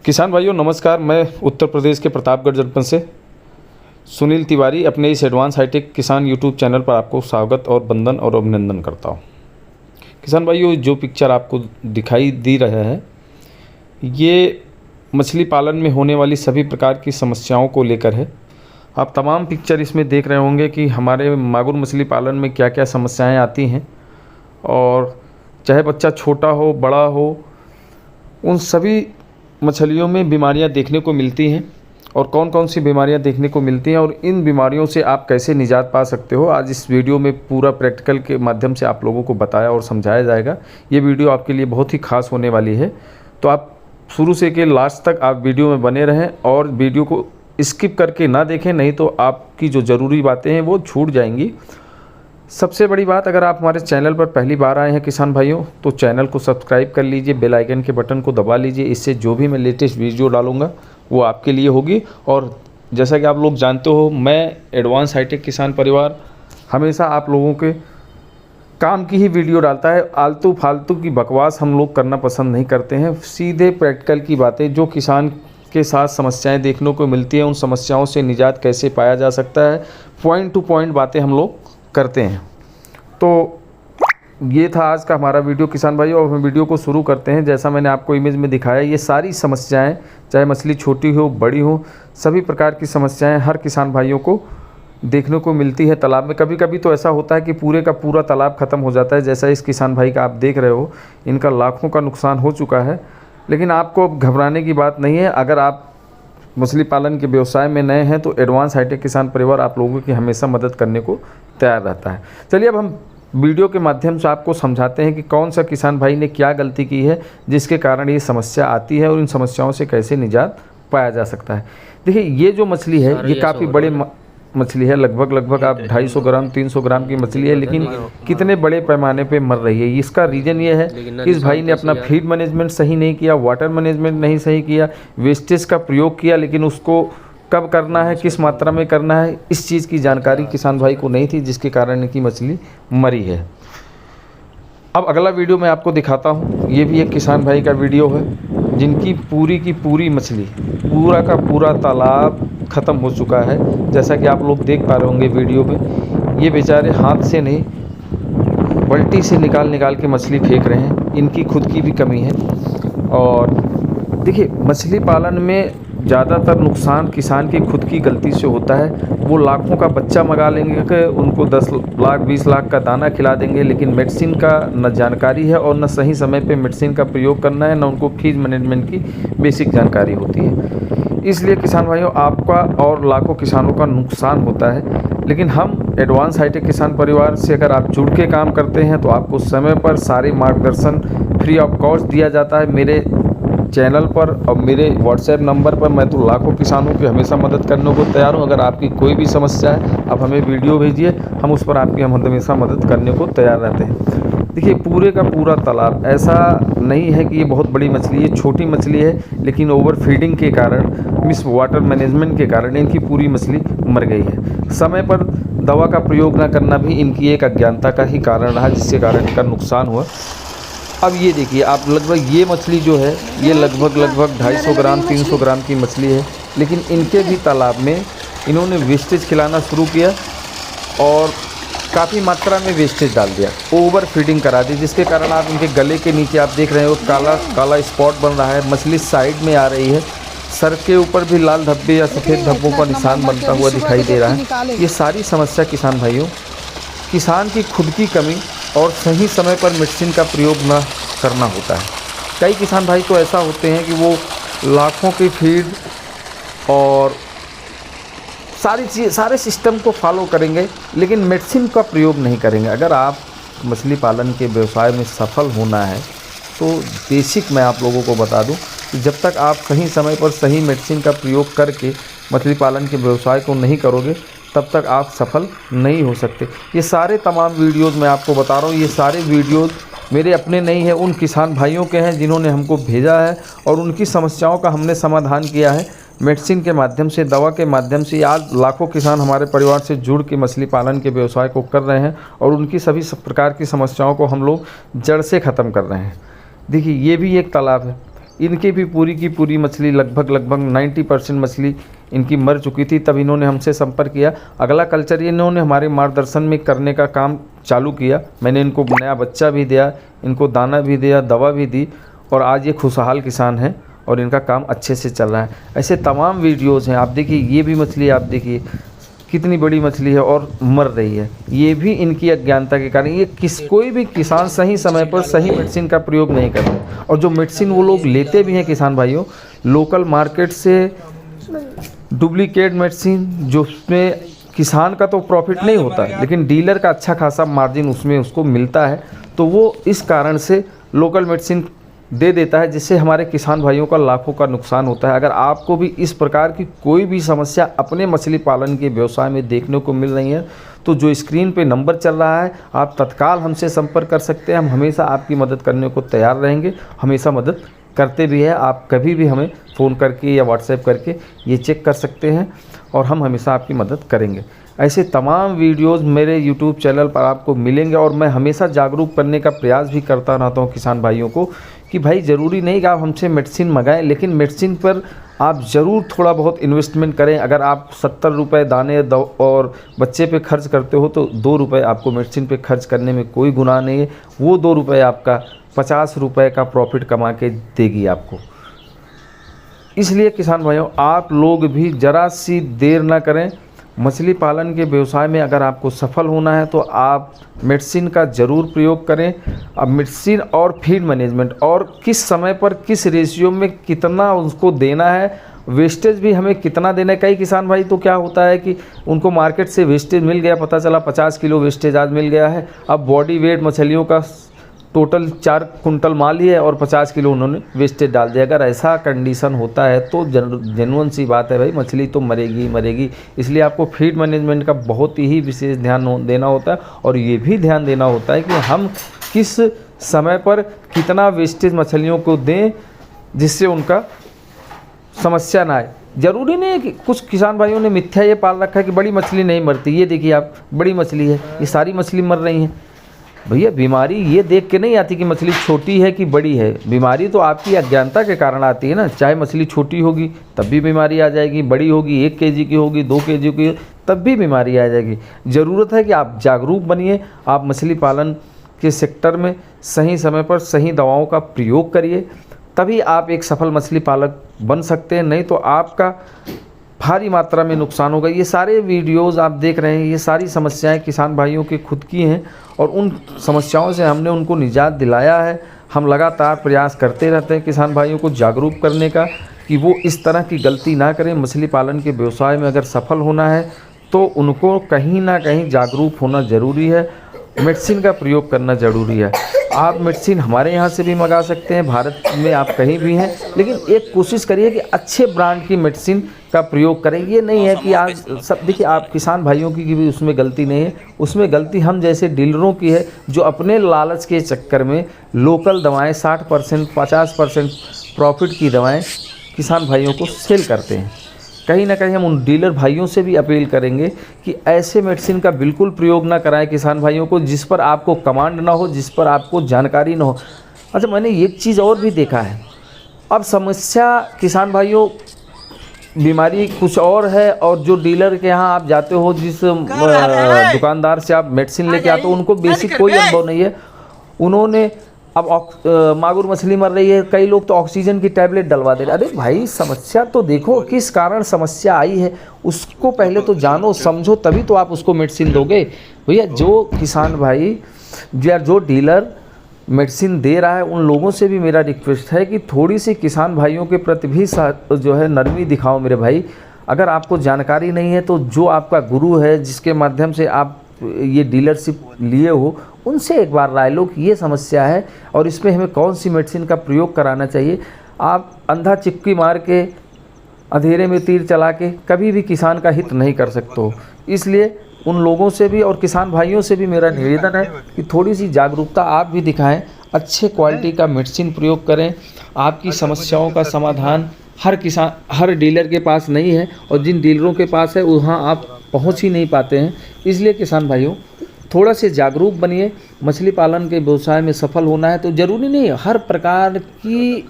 किसान भाइयों नमस्कार। मैं उत्तर प्रदेश के प्रतापगढ़ जनपद से सुनील तिवारी अपने इस एडवांस हाईटेक किसान यूट्यूब चैनल पर आपको स्वागत और वंदन और अभिनंदन करता हूं। किसान भाइयों, जो पिक्चर आपको दिखाई दे रहा है ये मछली पालन में होने वाली सभी प्रकार की समस्याओं को लेकर है। आप तमाम पिक्चर इसमें देख रहे होंगे कि हमारे मागुर मछली पालन में क्या क्या समस्याएं आती हैं, और चाहे बच्चा छोटा हो बड़ा हो, उन सभी मछलियों में बीमारियां देखने को मिलती हैं और कौन कौन सी बीमारियां देखने को मिलती हैं और इन बीमारियों से आप कैसे निजात पा सकते हो, आज इस वीडियो में पूरा प्रैक्टिकल के माध्यम से आप लोगों को बताया और समझाया जाएगा। ये वीडियो आपके लिए बहुत ही खास होने वाली है, तो आप शुरू से के लास्ट तक आप वीडियो में बने रहें और वीडियो को स्किप करके ना देखें, नहीं तो आपकी जो ज़रूरी बातें हैं वो छूट जाएंगी। सबसे बड़ी बात, अगर आप हमारे चैनल पर पहली बार आए हैं किसान भाइयों, तो चैनल को सब्सक्राइब कर लीजिए, बेल आइकन के बटन को दबा लीजिए। इससे जो भी मैं लेटेस्ट वीडियो डालूंगा वो आपके लिए होगी। और जैसा कि आप लोग जानते हो, मैं एडवांस हाईटेक किसान परिवार हमेशा आप लोगों के काम की ही वीडियो डालता है। आलतू फालतू की बकवास हम लोग करना पसंद नहीं करते हैं। सीधे प्रैक्टिकल की बातें, जो किसान के साथ समस्याएं देखने को मिलती हैं, उन समस्याओं से निजात कैसे पाया जा सकता है, पॉइंट टू पॉइंट बातें हम लोग करते हैं। तो ये था आज का हमारा वीडियो किसान भाई, और हम वीडियो को शुरू करते हैं। जैसा मैंने आपको इमेज में दिखाया, ये सारी समस्याएं, चाहे मछली छोटी हो बड़ी हो, सभी प्रकार की समस्याएं हर किसान भाइयों को देखने को मिलती है तालाब में। कभी कभी तो ऐसा होता है कि पूरे का पूरा तालाब ख़त्म हो जाता है, जैसा इस किसान भाई का आप देख रहे हो। इनका लाखों का नुकसान हो चुका है, लेकिन आपको घबराने की बात नहीं है। अगर आप मछली पालन के व्यवसाय में नए हैं तो एडवांस हाईटेक किसान परिवार आप लोगों की हमेशा मदद करने को तैयार रहता है। चलिए अब हम वीडियो के माध्यम से आपको समझाते हैं कि कौन सा किसान भाई ने क्या गलती की है जिसके कारण ये समस्या आती है और इन समस्याओं से कैसे निजात पाया जा सकता है। देखिए, ये जो मछली है ये काफ़ी बड़े मछली है, लगभग आप 250 ग्राम 300 ग्राम की मछली है, लेकिन कितने बड़े पैमाने पे मर रही है। इसका रीज़न ये है कि इस भाई ने अपना फीड मैनेजमेंट सही नहीं किया, वाटर मैनेजमेंट नहीं सही किया, वेस्टेज का प्रयोग किया, लेकिन उसको कब करना है, किस मात्रा में करना है, इस चीज़ की जानकारी किसान भाई को नहीं थी, जिसके कारण इनकी मछली मरी है। अब अगला वीडियो मैं आपको दिखाता हूँ। ये भी एक किसान भाई का वीडियो है जिनकी पूरी की पूरी मछली, पूरा का पूरा तालाब ख़त्म हो चुका है। जैसा कि आप लोग देख पा रहे होंगे वीडियो में, ये बेचारे हाथ से नहीं बाल्टी से निकाल के मछली फेंक रहे हैं। इनकी खुद की भी कमी है। और देखिए, मछली पालन में ज़्यादातर नुकसान किसान की खुद की गलती से होता है। वो लाखों का बच्चा मंगा लेंगे कि उनको 10 लाख 20 लाख का दाना खिला देंगे, लेकिन मेडिसिन का न जानकारी है और न सही समय पे मेडिसिन का प्रयोग करना है, न उनको फीड मैनेजमेंट की बेसिक जानकारी होती है। इसलिए किसान भाइयों, आपका और लाखों किसानों का नुकसान होता है। लेकिन हम एडवांस हाईटेक किसान परिवार से अगर आप जुड़ के काम करते हैं तो आपको समय पर सारे मार्गदर्शन फ्री ऑफ कॉस्ट दिया जाता है। मेरे चैनल पर और मेरे व्हाट्सएप नंबर पर मैं तो लाखों किसानों की हमेशा मदद करने को तैयार हूं। अगर आपकी कोई भी समस्या है, आप हमें वीडियो भेजिए, हम उस पर आपकी हमेशा मदद करने को तैयार रहते हैं। देखिए, पूरे का पूरा तालाब, ऐसा नहीं है कि ये बहुत बड़ी मछली है, छोटी मछली है, लेकिन ओवर फीडिंग के कारण, मिस वाटर मैनेजमेंट के कारण इनकी पूरी मछली मर गई है। समय पर दवा का प्रयोग न करना भी इनकी एक अज्ञानता का ही कारण रहा, जिसके कारण इनका नुकसान हुआ। अब ये देखिए आप, लगभग ये मछली जो है ये लगभग 250 ग्राम 300 ग्राम की मछली है, लेकिन इनके भी तालाब में इन्होंने वेस्टेज खिलाना शुरू किया और काफ़ी मात्रा में वेस्टेज डाल दिया, ओवर फीडिंग करा दी, जिसके कारण आप इनके गले के नीचे आप देख रहे हो काला काला स्पॉट बन रहा है। मछली साइड में आ रही है, सर के ऊपर भी लाल धब्बे या सफ़ेद धब्बों का निशान बनता हुआ दिखाई दे रहा है। ये सारी समस्या किसान भाइयों, किसान की खुद की कमी और सही समय पर मेडिसिन का प्रयोग न करना होता है। कई किसान भाई तो ऐसा होते हैं कि वो लाखों की फीड और सारे सिस्टम को फॉलो करेंगे, लेकिन मेडिसिन का प्रयोग नहीं करेंगे। अगर आप मछली पालन के व्यवसाय में सफल होना है तो बेसिक मैं आप लोगों को बता दूं कि जब तक आप सही समय पर सही मेडिसिन का प्रयोग करके मछली पालन के व्यवसाय को नहीं करोगे, तब तक आप सफल नहीं हो सकते। ये सारे तमाम वीडियोस मैं आपको बता रहा हूँ, ये सारे वीडियोस मेरे अपने नहीं हैं, उन किसान भाइयों के हैं जिन्होंने हमको भेजा है और उनकी समस्याओं का हमने समाधान किया है मेडिसिन के माध्यम से, दवा के माध्यम से। आज लाखों किसान हमारे परिवार से जुड़ के मछली पालन के व्यवसाय को कर रहे हैं और उनकी सभी प्रकार की समस्याओं को हम लोग जड़ से ख़त्म कर रहे हैं। देखिए, ये भी एक तालाब है, इनकी भी पूरी की पूरी मछली लगभग 90% मछली इनकी मर चुकी थी। तब इन्होंने हमसे संपर्क किया। अगला कल्चर इन्होंने हमारे मार्गदर्शन में करने का काम चालू किया। मैंने इनको नया बच्चा भी दिया, इनको दाना भी दिया, दवा भी दी, और आज ये खुशहाल किसान हैं और इनका काम अच्छे से चल रहा है। ऐसे तमाम वीडियोज़ हैं। आप देखिए, ये भी मछली आप देखिए कितनी बड़ी मछली है और मर रही है। ये भी इनकी अज्ञानता के कारण। ये कोई भी किसान सही समय पर सही मेडिसिन का प्रयोग नहीं करते, और जो मेडिसिन वो लोग लेते भी हैं किसान भाइयों लोकल मार्केट से, डुप्लीकेट मेडिसिन, जो उसमें किसान का तो प्रॉफिट नहीं होता है लेकिन डीलर का अच्छा खासा मार्जिन उसमें उसको मिलता है, तो वो इस कारण से लोकल मेडिसिन दे देता है, जिससे हमारे किसान भाइयों का लाखों का नुकसान होता है। अगर आपको भी इस प्रकार की कोई भी समस्या अपने मछली पालन के व्यवसाय में देखने को मिल रही है, तो जो स्क्रीन पे नंबर चल रहा है, आप तत्काल हमसे संपर्क कर सकते हैं। हम हमेशा आपकी मदद करने को तैयार रहेंगे, हमेशा मदद करते भी हैं। आप कभी भी हमें फ़ोन करके या व्हाट्सएप करके ये चेक कर सकते हैं, और हम हमेशा आपकी मदद करेंगे। ऐसे तमाम वीडियोस मेरे YouTube चैनल पर आपको मिलेंगे, और मैं हमेशा जागरूक करने का प्रयास भी करता रहता हूँ किसान भाइयों को कि भाई ज़रूरी नहीं कि आप हमसे मेडिसिन मंगाएं, लेकिन मेडिसिन पर आप ज़रूर थोड़ा बहुत इन्वेस्टमेंट करें। अगर आप 70 रुपये दाने और बच्चे पे खर्च करते हो, तो 2 रुपये आपको मेडिसिन पे खर्च करने में कोई गुनाह नहीं है। वो 2 रुपये आपका 50 रुपये का प्रॉफिट कमा के देगी आपको। इसलिए किसान भाइयों, आप लोग भी ज़रा सी देर ना करें। मछली पालन के व्यवसाय में अगर आपको सफल होना है तो आप मेडिसिन का ज़रूर प्रयोग करें। अब मेडिसिन और फीड मैनेजमेंट, और किस समय पर किस रेशियो में कितना उसको देना है, वेस्टेज भी हमें कितना देना है। कई किसान भाई तो क्या होता है कि उनको मार्केट से वेस्टेज मिल गया, पता चला 50 किलो वेस्टेज आज मिल गया है। अब बॉडी वेट मछलियों का टोटल 4 कुंटल माल ही है और 50 किलो उन्होंने वेस्टेज डाल दिया। अगर ऐसा कंडीशन होता है तो जेन्युइन सी बात है भाई, मछली तो मरेगी ही मरेगी। इसलिए आपको फीड मैनेजमेंट का बहुत ही विशेष ध्यान देना होता है, और ये भी ध्यान देना होता है कि हम किस समय पर कितना वेस्टेज मछलियों को दें जिससे उनका समस्या ना आए। ज़रूरी नहीं है कि कुछ किसान भाइयों ने मिथ्या ये पाल रखा है कि बड़ी मछली नहीं मरती। ये देखिए आप, बड़ी मछली है, ये सारी मछली मर रही हैं। भैया बीमारी ये देख के नहीं आती कि मछली छोटी है कि बड़ी है। बीमारी तो आपकी अज्ञानता के कारण आती है ना। चाहे मछली छोटी होगी तब भी बीमारी आ जाएगी, बड़ी होगी 1 केजी की होगी 2 केजी की तब भी बीमारी आ जाएगी। ज़रूरत है कि आप जागरूक बनिए, आप मछली पालन के सेक्टर में सही समय पर सही दवाओं का प्रयोग करिए, तभी आप एक सफल मछली पालक बन सकते हैं। नहीं तो आपका भारी मात्रा में नुकसान होगा। ये सारे वीडियोस आप देख रहे हैं, ये सारी समस्याएं किसान भाइयों की खुद की हैं, और उन समस्याओं से हमने उनको निजात दिलाया है। हम लगातार प्रयास करते रहते हैं किसान भाइयों को जागरूक करने का कि वो इस तरह की गलती ना करें। मछली पालन के व्यवसाय में अगर सफल होना है तो उनको कहीं ना कहीं जागरूक होना ज़रूरी है, मेडिसिन का प्रयोग करना ज़रूरी है। आप मेडिसिन हमारे यहाँ से भी मंगा सकते हैं, भारत में आप कहीं भी हैं, लेकिन एक कोशिश करिए कि अच्छे ब्रांड की मेडिसिन का प्रयोग करें। ये नहीं है कि आज सब देखिए, आप किसान भाइयों की भी उसमें गलती नहीं है, उसमें गलती हम जैसे डीलरों की है जो अपने लालच के चक्कर में लोकल दवाएं 60% 50% प्रॉफिट की दवाएं किसान भाइयों को सेल करते हैं। कहीं ना कहीं हम उन डीलर भाइयों से भी अपील करेंगे कि ऐसे मेडिसिन का बिल्कुल प्रयोग ना कराएं किसान भाइयों को जिस पर आपको कमांड ना हो, जिस पर आपको जानकारी ना हो। अच्छा, मैंने एक चीज़ और भी देखा है। अब समस्या किसान भाइयों, बीमारी कुछ और है, और जो डीलर के यहाँ आप जाते हो, जिस दुकानदार से आप मेडिसिन लेके आते हो, उनको बेसिक कोई अनुभव नहीं है। उन्होंने अब मागुर मछली मर रही है, कई लोग तो ऑक्सीजन की टैबलेट डलवा दे रहे। अरे भाई, समस्या तो देखो, किस कारण समस्या आई है उसको पहले तो जानो समझो, तभी तो आप उसको मेडिसिन दोगे। भैया जो किसान भाई या जो डीलर मेडिसिन दे रहा है, उन लोगों से भी मेरा रिक्वेस्ट है कि थोड़ी सी किसान भाइयों के प्रति भी जो है नरमी दिखाओ मेरे भाई। अगर आपको जानकारी नहीं है तो जो आपका गुरु है, जिसके माध्यम से आप ये डीलरशिप लिए हो, उनसे एक बार राय लो कि ये समस्या है और इसमें हमें कौन सी मेडिसिन का प्रयोग कराना चाहिए। आप अंधा चिक्की मार के, अंधेरे में तीर चला के कभी भी किसान का हित नहीं कर सकते हो। इसलिए उन लोगों से भी और किसान भाइयों से भी मेरा निवेदन है कि थोड़ी सी जागरूकता आप भी दिखाएं, अच्छे क्वालिटी का मेडिसिन प्रयोग करें। आपकी समस्याओं का समाधान हर डीलर के पास नहीं है, और जिन डीलरों के पास है वहाँ आप पहुँच ही नहीं पाते हैं। इसलिए किसान भाइयों, थोड़ा से जागरूक बनिए। मछली पालन के व्यवसाय में सफल होना है तो ज़रूरी नहीं है हर प्रकार की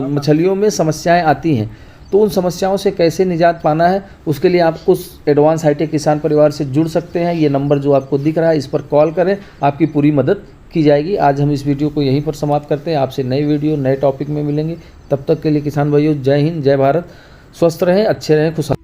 मछलियों में समस्याएं आती हैं, तो उन समस्याओं से कैसे निजात पाना है, उसके लिए आप उस एडवांस हाईटेक किसान परिवार से जुड़ सकते हैं। ये नंबर जो आपको दिख रहा है, इस पर कॉल करें, आपकी पूरी मदद की जाएगी। आज हम इस वीडियो को यहीं पर समाप्त करते हैं। आपसे नई वीडियो नए टॉपिक में मिलेंगे। तब तक के लिए किसान भाइयों, जय हिंद, जय भारत। स्वस्थ रहें, अच्छे रहें, खुश